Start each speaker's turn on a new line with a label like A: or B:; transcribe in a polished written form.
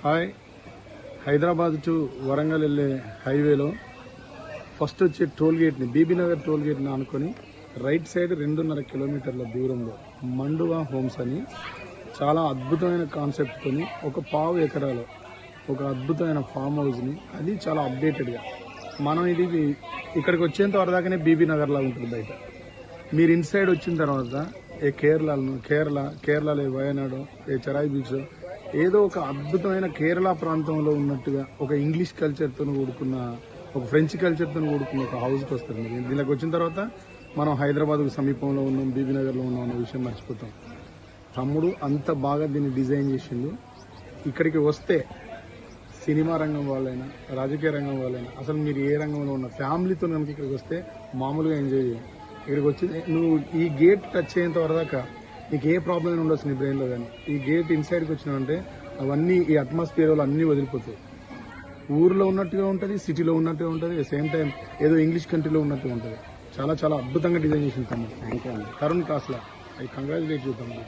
A: Hi, Hyderabad to Warangal వెళ్ళే హైవేలో first వచ్చే టోల్ గేట్ని బీబీనగర్ టోల్ గేట్ని ఆనుకొని రైట్ సైడ్ 2.5 కిలోమీటర్ల దూరంలో మండువా హోమ్స్ అని చాలా అద్భుతమైన కాన్సెప్ట్తో ఒక 1/2 ఎకరాలో ఒక అద్భుతమైన ఫామ్ హౌస్ని, అది చాలా అప్డేటెడ్గా మనం ఇది ఇక్కడికి వచ్చేంత వరదాకానే బీబీనగర్లా ఉంటుంది బయట. మీరు ఇన్సైడ్ వచ్చిన తర్వాత ఏ కేరళలో వయనాడో ఏ చెరాయి బీచ్ ఏదో ఒక అద్భుతమైన కేరళ ప్రాంతంలో ఉన్నట్టుగా ఒక ఇంగ్లీష్ కల్చర్తో కూడుకున్న ఒక ఫ్రెంచ్ కల్చర్తో కూడుకున్న ఒక హౌస్కి వస్తారు. మీరు దీనికి వచ్చిన తర్వాత మనం హైదరాబాద్కు సమీపంలో ఉన్నాం, బీబీనగర్లో ఉన్నాం అన్న విషయం మర్చిపోతాం. తమ్ముడు అంత బాగా దీన్ని డిజైన్ చేసిండు. ఇక్కడికి వస్తే సినిమా రంగం వాళ్ళైనా రాజకీయ రంగం వాళ్ళైనా అసలు మీరు ఏ రంగంలో ఉన్న ఫ్యామిలీతో కనుక ఇక్కడికి వస్తే మామూలుగా ఎంజాయ్ చేయాలి. ఇక్కడికి వచ్చి నువ్వు ఈ గేట్ టచ్ అయ్యేంత వరదాకా నీకు ఏ ప్రాబ్లం ఉండొచ్చు నీ బ్రెయిన్లో. కానీ ఈ గేట్ ఇన్సైడ్కి వచ్చినావంటే అవన్నీ ఈ అట్మాస్ఫియర్ అన్నీ వదిలిపోతాయి. ఊర్లో ఉన్నట్టుగా ఉంటుంది, సిటీలో ఉన్నట్టుగా ఉంటుంది, సేమ్ టైం ఏదో ఇంగ్లీష్ కంట్రీలో ఉన్నట్టుగా ఉంటుంది. చాలా చాలా అద్భుతంగా డిజైన్ చేసింది తమ్ముడు.
B: థ్యాంక్ యూ అండి.
A: తరుణ్ కాస్లా, ఐ కంగ్రాచులేట్ యూ తమ్ముడు.